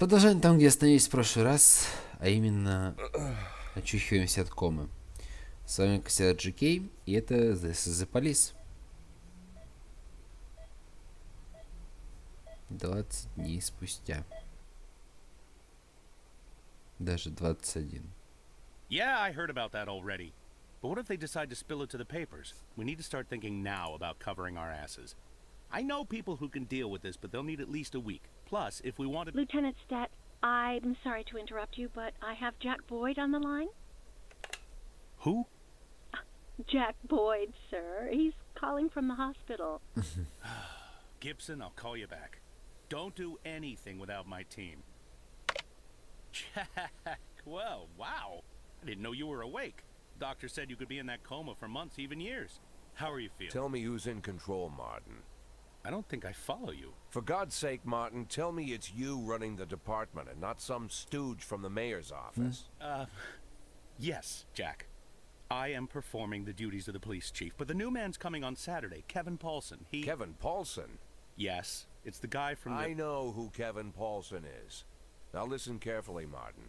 Продолжаем там, где остановились в прошлый раз, а именно очухиваемся от комы. С вами Костя Джеком, и это This is the Police. 20 дней спустя. Даже 21. Yeah, I heard about that already. But what if they decide to spill it to the papers? We need to start thinking now about covering our asses. I know people who can deal with this, but they'll need at least a week. Plus, if we wanted... Lieutenant Stat, I'm sorry to interrupt you, but I have Jack Бойд on the line. Who? Jack Бойд, sir. He's calling from the hospital. Gibson, I'll call you back. Don't do anything without my team. Jack, well, wow. I didn't know you were awake. Doctor said you could be in that coma for months, even years. How are you feeling? Tell me who's in control, Martin. I don't think I follow you. For God's sake, Martin, tell me it's you running the department and not some stooge from the mayor's office. Yes, Jack. I am performing the duties of the police chief, but the new man's coming on Saturday, Kevin Paulson. Kevin Paulson? Yes, it's the guy from the... I know who Kevin Paulson is. Now listen carefully, Martin.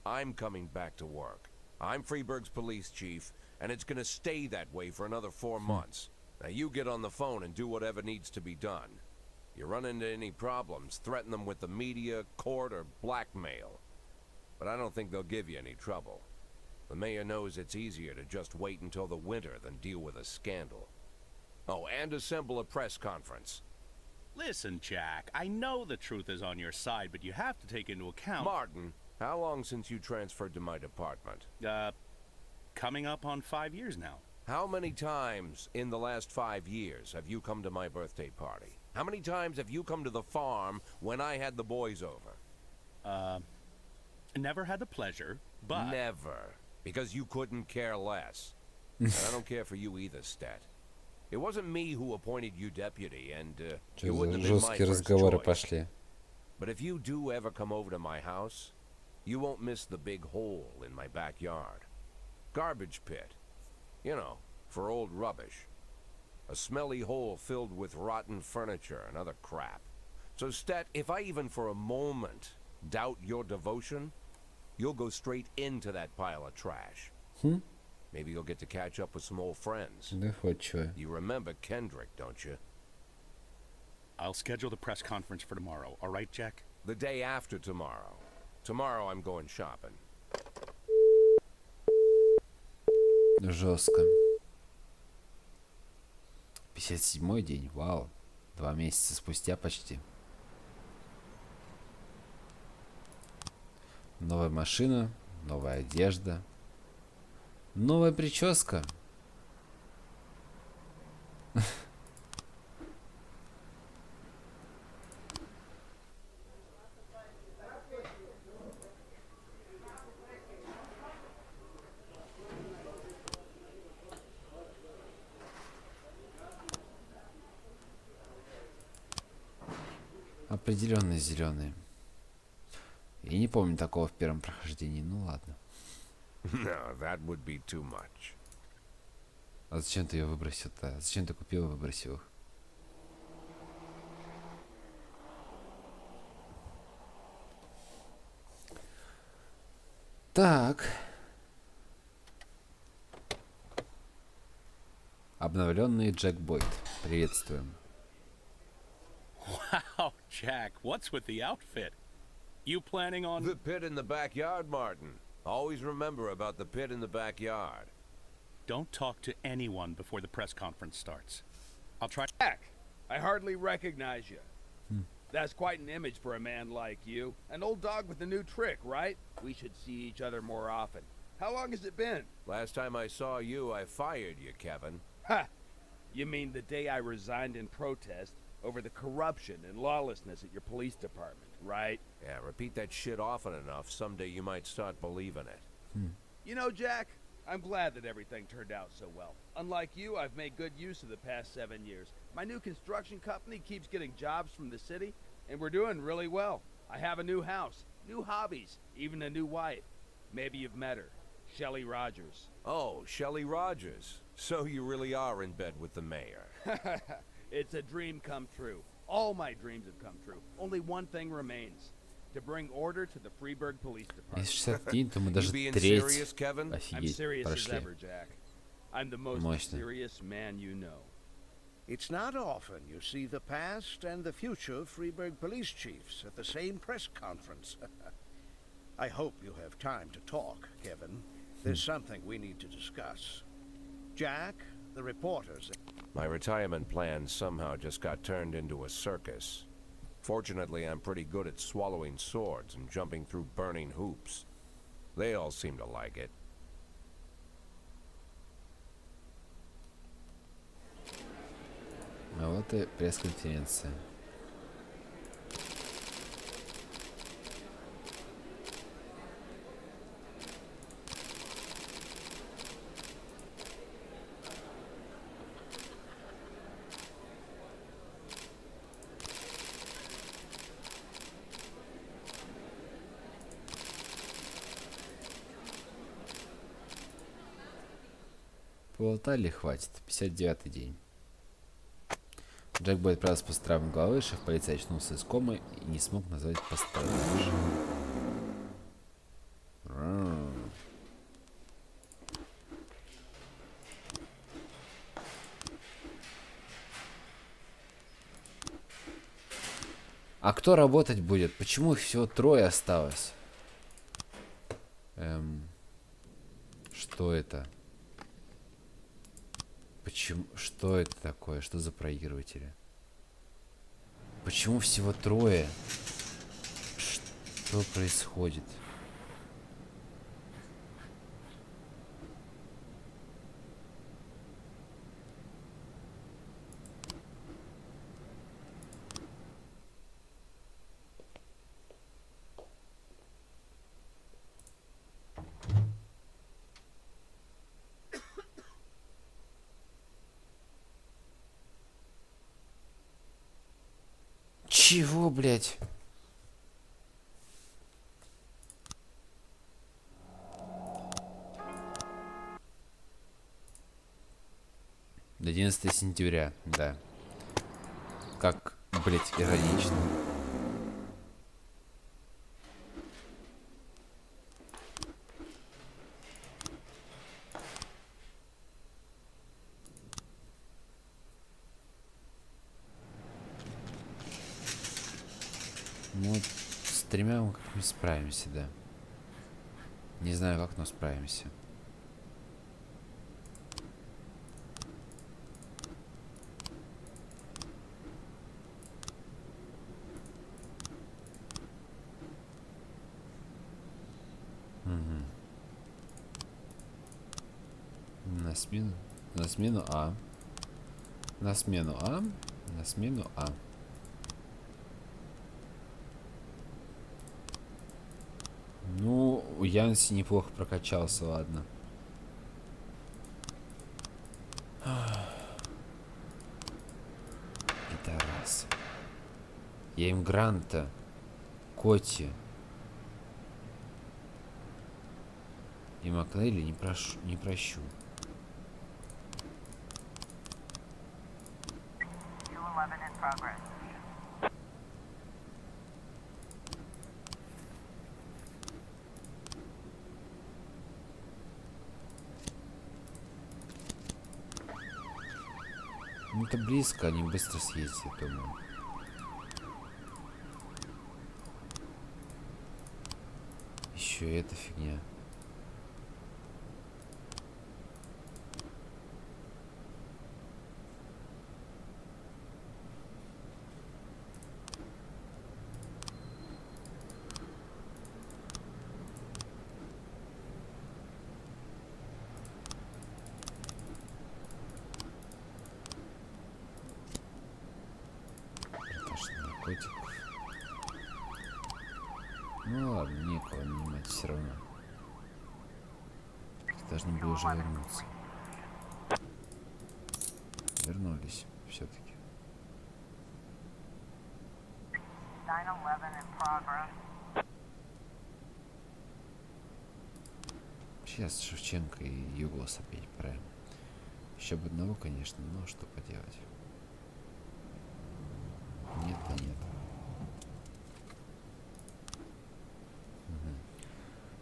I'm coming back to work. I'm Freeburg's police chief, and it's gonna stay that way for another 4 months. Now you get on the phone and do whatever needs to be done. You run into any problems, threaten them with the media, court, or blackmail. But I don't think they'll give you any trouble. The mayor knows it's easier to just wait until the winter than deal with a scandal. Oh, and assemble a press conference. Listen, Jack, I know the truth is on your side, but you have to take into account... Martin, how long since you transferred to my department? Coming up on 5 years now. How many times in the last 5 years have you come to my birthday party? How many times have you come to the farm when I had the boys over? Never had the pleasure, but... Never. Because you couldn't care less. And I don't care for you either, Stat. It wasn't me who appointed you deputy, and you wouldn't have been my first choice. Пошли. But if you do ever come over to my house, you won't miss the big hole in my backyard. Garbage pit. You know, for old rubbish. A smelly hole filled with rotten furniture and other crap. So, Stat, if I even for a moment doubt your devotion, you'll go straight into that pile of trash. Maybe you'll get to catch up with some old friends. Доходчиво. You remember Kendrick, don't you? I'll schedule the press conference for tomorrow, all right, Jack? The day after tomorrow. Tomorrow I'm going shopping. Жестко. 57-й день. Вау. 2 месяца спустя почти. Новая машина. Новая одежда. Новая причёска. Определенно зеленые. Я не помню такого в первом прохождении. Ну ладно. No, that would be too much. А зачем ты ее выбросил-то? Зачем ты купил и выбросил их? Так. Обновлённый Джек Бойд. Приветствуем. Wow, Jack, what's with the outfit? You planning on... The pit in the backyard, Martin. Always remember about the pit in the backyard. Don't talk to anyone before the press conference starts. I'll try... Jack, I hardly recognize you. That's quite an image for a man like you. An old dog with a new trick, right? We should see each other more often. How long has it been? Last time I saw you, I fired you, Kevin. Ha! You mean the day I resigned in protest over the corruption and lawlessness at your police department, right? Yeah, repeat that shit often enough, someday you might start believing it. You know, Jack, I'm glad that everything turned out so well. Unlike you, I've made good use of the past 7 years. My new construction company keeps getting jobs from the city, and we're doing really well. I have a new house, new hobbies, even a new wife. Maybe you've met her, Shelley Rogers. Oh, Shelley Rogers. So you really are in bed with the mayor. It's a dream come true. All my dreams have come true. Only one thing remains. to bring order to the Freeburg Police Если Department. 60 дней, то мы даже You being треть. serious, Kevin? I'm Офигеть, serious as прошли. ever, Jack. I'm the most Мощно. serious man you know. It's not often you see the past and the future Freeburg police chiefs at the same press conference. I hope you have time to talk, Kevin. There's something we need to discuss. Jack, the reporters... My retirement plan somehow just got turned into a circus. Fortunately, I'm pretty good at swallowing swords and jumping through burning hoops. They all seem to like it. А вот и пресс-конференция. Поболтали, хватит. 59-й день. Джек Бойд отправился по травмам головы, шеф полиции очнулся из комы и не смог назвать пострадавшего. А кто работать будет? Почему их всего 3 осталось? Что это? Почему? Что это такое? Что за проигрыватели? Почему всего 3? Что происходит? Чего, блядь? До 11 сентября, да. Как, блядь, иронично. Ну, вот с 3 мы как-нибудь справимся, да. Не знаю как, но справимся. На смену А. На смену А. На смену А. Ну, у Янси неплохо прокачался, ладно. Пидорас. Я им Гранта, Коти и Маклейли не прощу. Ну, это близко, они быстро съездят, я думаю. Еще и эта фигня. Наркотиков. Ну ладно, некого нанимать все равно. Должны были уже вернуться. Вернулись все-таки. Сейчас Шевченко и Югос опять правим. Еще бы одного, конечно, но что поделать. Нет, да нет.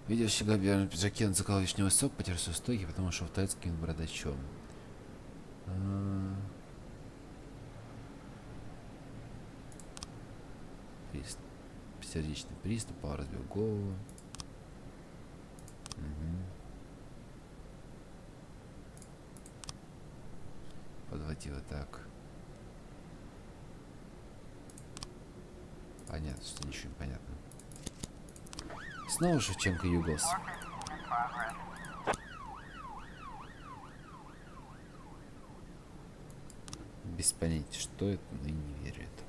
Видящий в белом пиджаке, он заказал вишневый сок, потерся у стойки, потому что в туалет скинул бородачом. Сердечный приступ, упал, разбил голову. Подводила так. Понятно, что ничего не понятно. Снова Шевченко Югос. Без понятия, что это, но и не верю этому.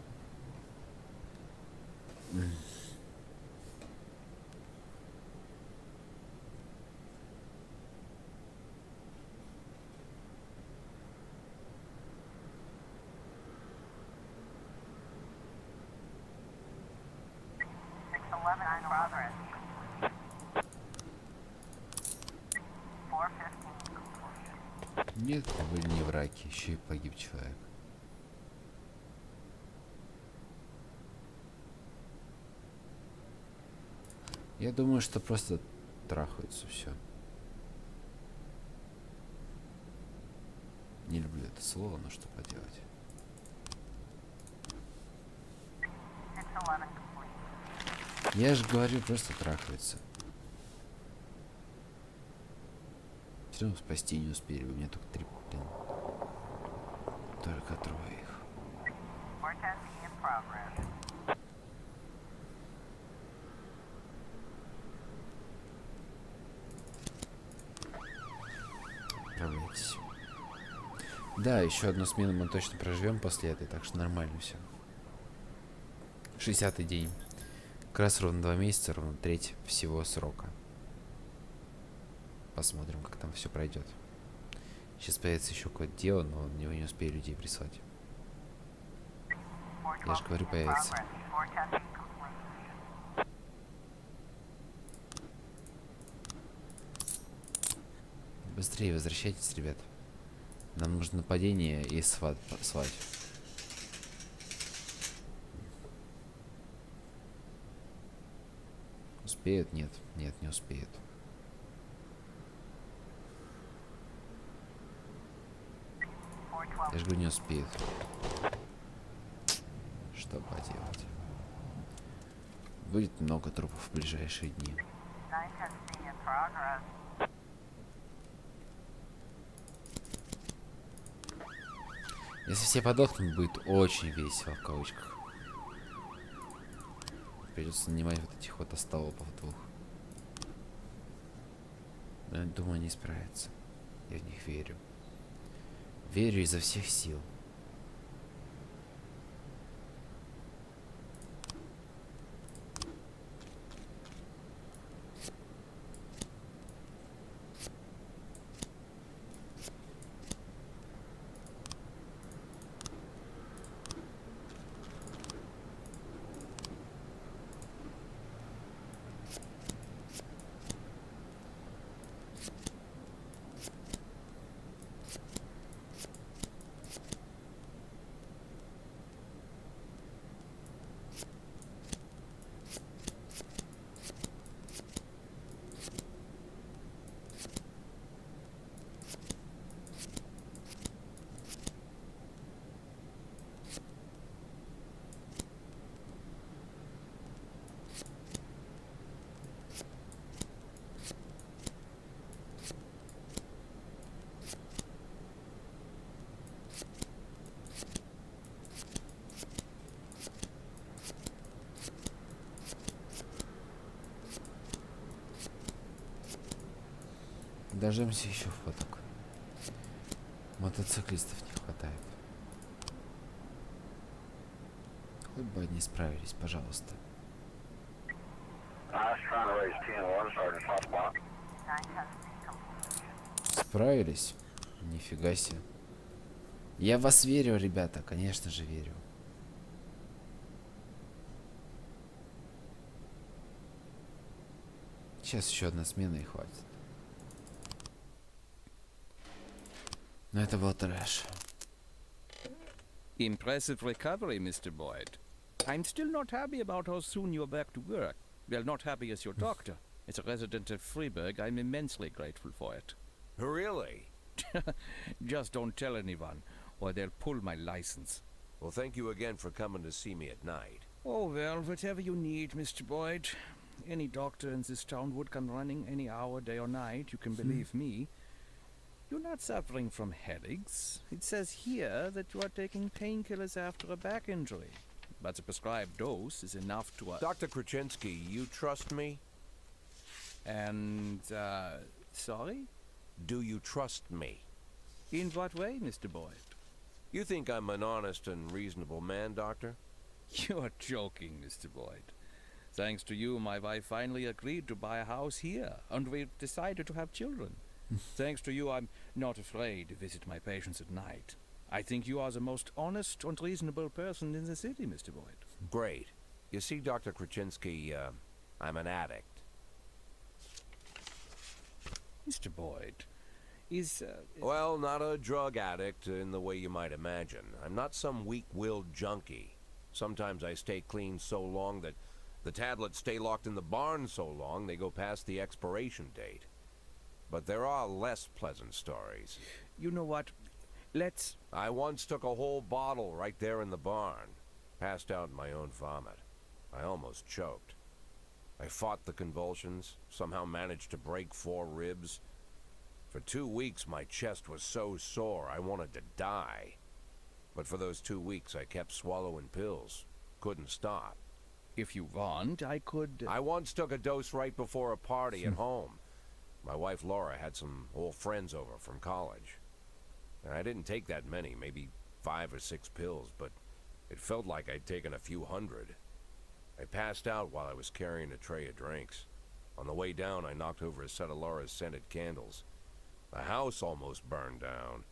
Нет, это были не враки, еще и погиб человек. Я думаю, что просто трахаются, все. Не люблю это слово, но что поделать. Я же говорю, просто трахаются. Все равно спасти не успели, у меня только 3, блин. Только 3 их. Отправляйтесь. Да, еще одну смену мы точно проживем после этой, так что нормально все. 60-й день. Как раз ровно 2 месяца, ровно треть всего срока. Посмотрим, как там все пройдет. Сейчас появится еще какое-то дело, но на него не успею людей прислать. Я же говорю, появится. Быстрее возвращайтесь, ребят. Нам нужно нападение и свадьба. Успеют? Нет. Нет, не успеют. Я же говорю, не успеют. Что поделать? Будет много трупов в ближайшие дни. Если все подохнут, будет очень весело, в кавычках. Придется нанимать вот этих вот остолопов 2. Но я думаю, они справятся. Я в них верю. Верю изо всех сил. Дождемся еще фоток. Мотоциклистов не хватает. Хоть бы они справились, пожалуйста. Справились? Нифига себе. Я в вас верю, ребята, конечно же верю. Сейчас еще одна смена и хватит. Но это был трэш. Impressive recovery, Mr. Boyd. I'm still not happy about how soon you're back to work. Well, not happy as your doctor. As a resident of Freiburg, I'm immensely grateful for it. Really? Just don't tell anyone, or they'll pull my license. Well, thank you again for coming to see me at night. Oh, well, whatever you need, Mr. Boyd. Any doctor in this town would come running any hour, day or night, you can believe me. You're not suffering from headaches. It says here that you are taking painkillers after a back injury. But the prescribed dose is enough to... Dr. Krasinski, you trust me? And, sorry? Do you trust me? In what way, Mr. Boyd? You think I'm an honest and reasonable man, Doctor? You're joking, Mr. Boyd. Thanks to you, my wife finally agreed to buy a house here, and we've decided to have children. Thanks to you, I'm not afraid to visit my patients at night. I think you are the most honest and reasonable person in the city, Mr. Boyd. Great. You see, Dr. Krasinski, I'm an addict. Mr. Boyd, is... Well, not a drug addict in the way you might imagine. I'm not some weak-willed junkie. Sometimes I stay clean so long that the tablets stay locked in the barn so long they go past the expiration date. But there are less pleasant stories. You know what? Let's... I once took a whole bottle right there in the barn. Passed out in my own vomit. I almost choked. I fought the convulsions, somehow managed to break 4 ribs. For 2 weeks my chest was so sore I wanted to die. But for those 2 weeks I kept swallowing pills. Couldn't stop. If you want, I could... I once took a dose right before a party at home. My wife Laura had some old friends over from college. And I didn't take that many, maybe 5 or 6 pills, but it felt like I'd taken a few hundred. I passed out while I was carrying a tray of drinks. On the way down, I knocked over a set of Laura's scented candles. The house almost burned down.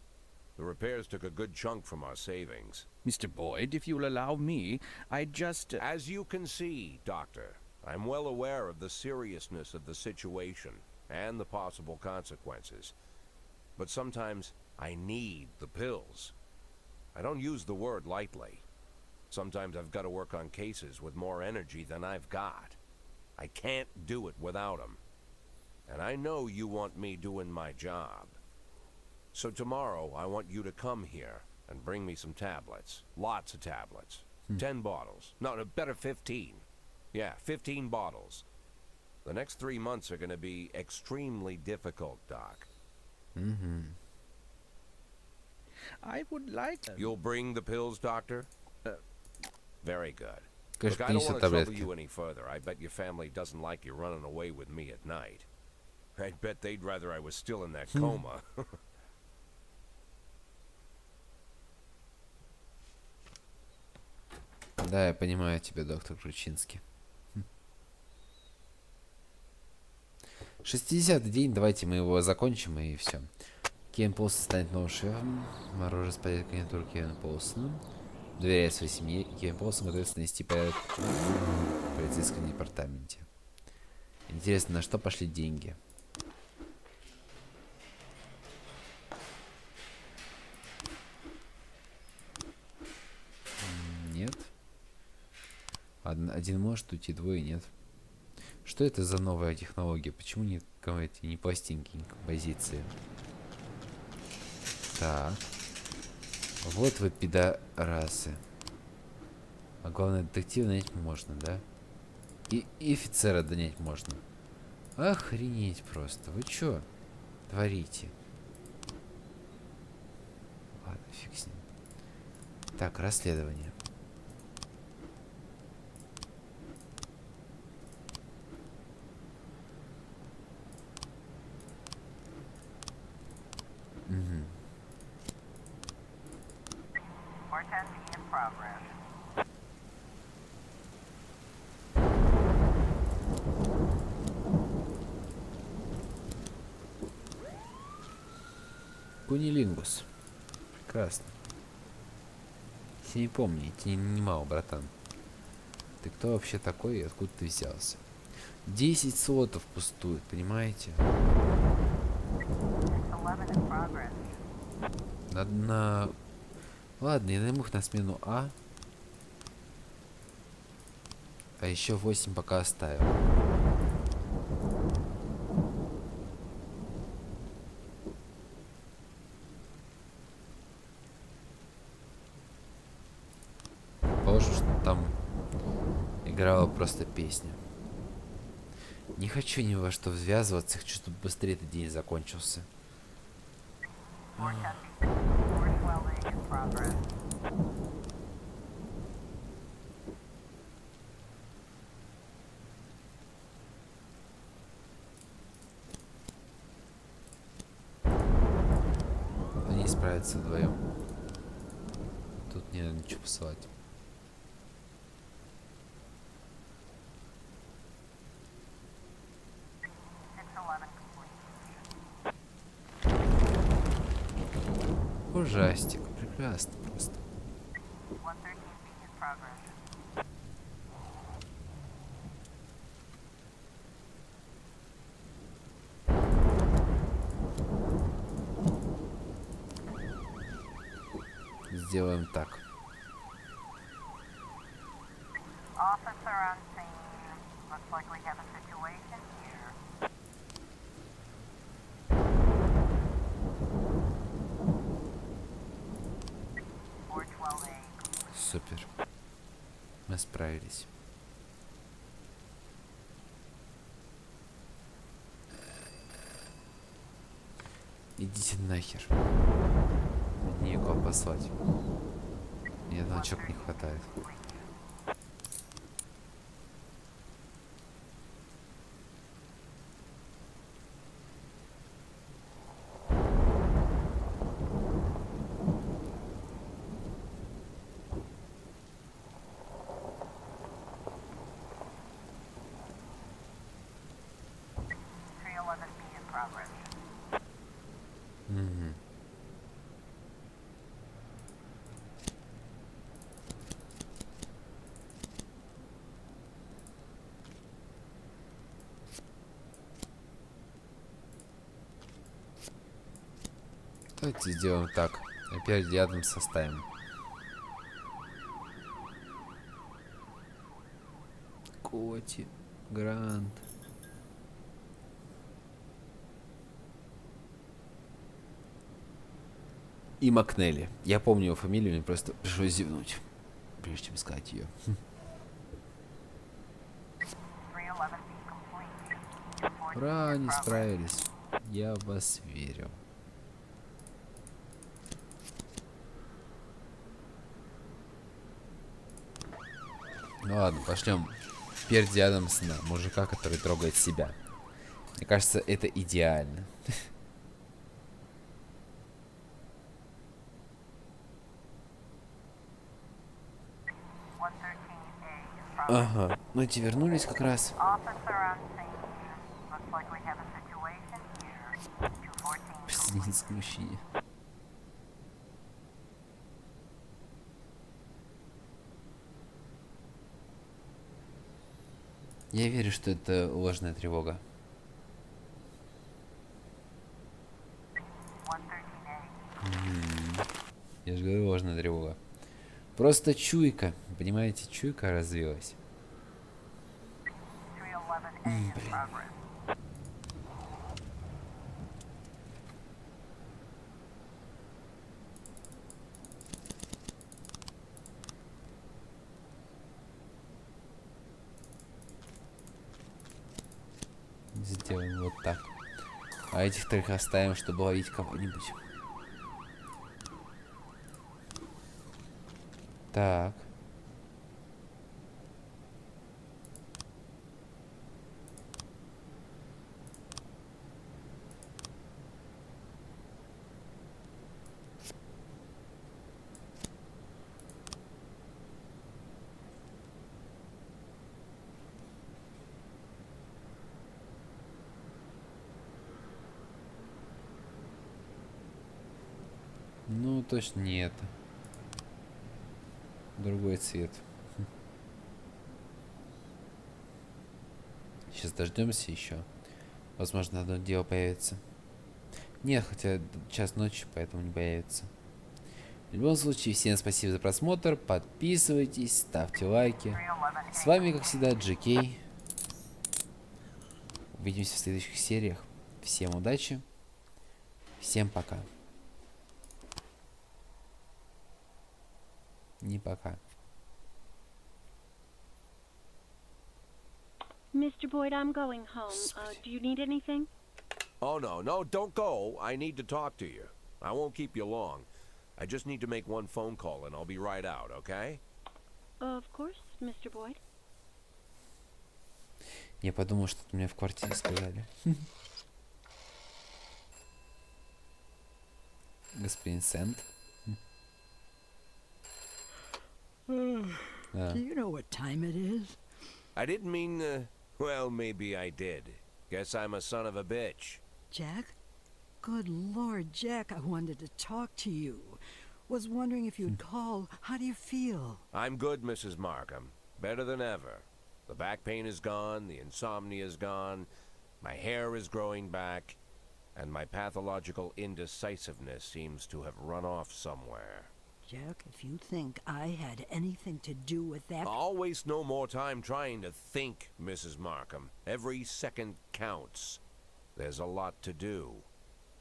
The repairs took a good chunk from our savings. Mr. Boyd, if you'll allow me, I'd just... As you can see, Doctor, I'm well aware of the seriousness of the situation and the possible consequences. But sometimes I need the pills. I don't use the word lightly. Sometimes I've got to work on cases with more energy than I've got. I can't do it without them. And I know you want me doing my job. So tomorrow I want you to come here and bring me some tablets. Lots of tablets. 10 bottles. No, better 15. Yeah, 15 bottles. The next 3 months are going to be extremely difficult, Doc. I would like... You'll bring the pills, Doctor? Very good. Конечно, Look, I don't принесет want to trouble таблетки. you any further. I bet your family doesn't like you running away with me at night. I bet they'd rather I was still in that coma. Да, я понимаю тебя, доктор Кручинский. 60-й день, давайте мы его закончим и все. Кевин Полсон станет новым шефом. Мороже спадет кандидатуру Кевина Полсона. Доверяет своей семье, и Кевин Полсон готовится навести порядок в полицейском департаменте. Интересно, на что пошли деньги? Нет. Один может уйти, 2 нет. Что это за новая технология? Почему нет какой-то не пластинки, не композиции? Так. Вот вы пидорасы. А главное, детектива нанять можно, да? И офицера донять можно. Охренеть просто. Вы чё творите? Ладно, фиг с ним. Так, расследование. Кунилингус. Прекрасно. Если не помню, я тебя не мал, братан. Ты кто вообще такой и откуда ты взялся? 10 слотов пустует, понимаете? Надо. Ладно, я найму их на смену А. А еще 8 пока оставил. просто песня. Не хочу ни во что ввязываться, хочу, чтобы быстрее этот день закончился. Они справятся вдвоем. Тут не надо ничего посылать. Ужастик. Прекрасно просто. Сделаем так. Супер. Мы справились. Идите нахер. Никого послать. Мне одного человека не хватает. Угу. Давайте сделаем так. Опять рядом составим. Коти, Грант. И Макнелли. Я помню его фамилию, мне просто пришлось зевнуть, прежде чем сказать ее. Ура, они справились. Я в вас верю. Ну ладно, пошлем Перди Адамсона, мужика, который трогает себя. Мне кажется, это идеально. Ага, ну эти вернулись как раз. Присоединиться к мужчине. Я верю, что это ложная тревога. Я же говорю, ложная тревога. Просто чуйка, понимаете, чуйка развилась. Блин. Сделаем вот так. А этих трех оставим, чтобы ловить кого-нибудь. Так. Ну, точно не это. Другой цвет. Сейчас дождемся еще. Возможно, одно дело появится. Нет, хотя час ночи, поэтому не появится. В любом случае, всем спасибо за просмотр. Подписывайтесь, ставьте лайки. С вами, как всегда, Джекей. Увидимся в следующих сериях. Всем удачи. Всем пока. Не пока. Mr. Boyd, I'm going home. Do you need anything? Oh, no, don't go. I need to talk to you. I won't keep you long. I just need to make one phone call and I'll be right out, okay? Of course, Mr. Boyd. Я подумал, что мне в квартире сказали. Господин Сент. Do you know what time it is? I didn't mean, well, maybe I did. Guess I'm a son of a bitch. Jack? Good Lord, Jack, I wanted to talk to you. Was wondering if you'd call. How do you feel? I'm good, Mrs. Markham. Better than ever. The back pain is gone, the insomnia is gone, my hair is growing back, and my pathological indecisiveness seems to have run off somewhere. Jack, if you think I had anything to do with that... I'll waste no more time trying to think, Mrs. Markham. Every second counts. There's a lot to do.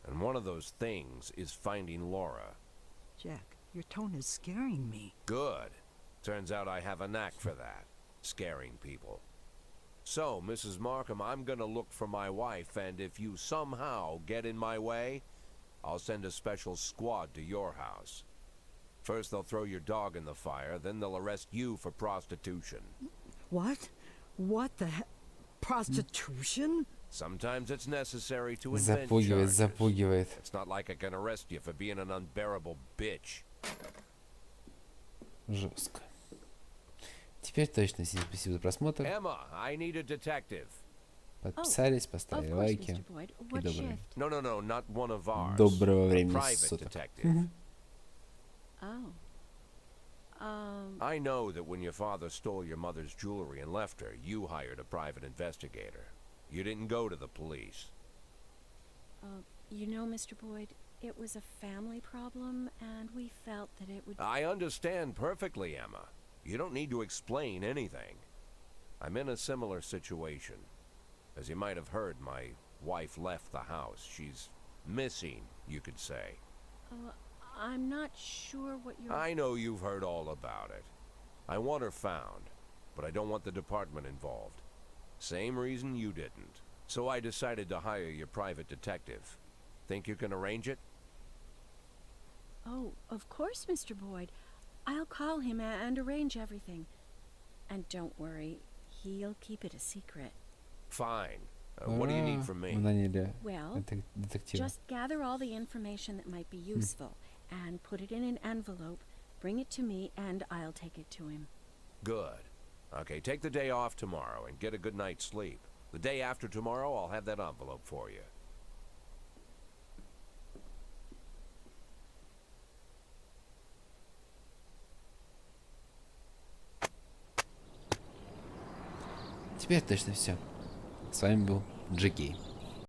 And one of those things is finding Laura. Jack, your tone is scaring me. Good. Turns out I have a knack for that. Scaring people. So, Mrs. Markham, I'm gonna look for my wife, and if you somehow get in my way, I'll send a special squad to your house. First they'll throw your dog in the fire, then they'll arrest you for prostitution. What? What the prostitution? Sometimes it's necessary to invent Запугивает, charges. запугивает. It's not like I can arrest you for being an unbearable bitch. Жестко. Теперь точно. Всем спасибо за просмотр. Emma, I need a detective. Подписались, Of поставили course, лайки. Mr. Boyd. И What доброго. shift? No, not one of ours. Доброго A времени private суток. detective. Oh. I know that when your father stole your mother's jewelry and left her, you hired a private investigator. You didn't go to the police. You know, Mr. Boyd, it was a family problem, and we felt that it would... I understand perfectly, Emma. You don't need to explain anything. I'm in a similar situation. As you might have heard, my wife left the house. She's missing, you could say. I'm not sure what you're... I know you've heard all about it. I want her found, but I don't want the department involved. Same reason you didn't. So I decided to hire your private detective. Think you can arrange it? Oh, of course, Mr. Boyd. I'll call him and arrange everything. And don't worry, he'll keep it a secret. Fine. What do you need from me? Мы наняли Well, детектива. just gather all the information that might be useful and put it in an envelope, bring it to me, and I'll take it to him. Good. Okay, take the day off tomorrow and get a good night's sleep. The day after tomorrow, I'll have that envelope for you. Теперь точно все. С вами был Джекей.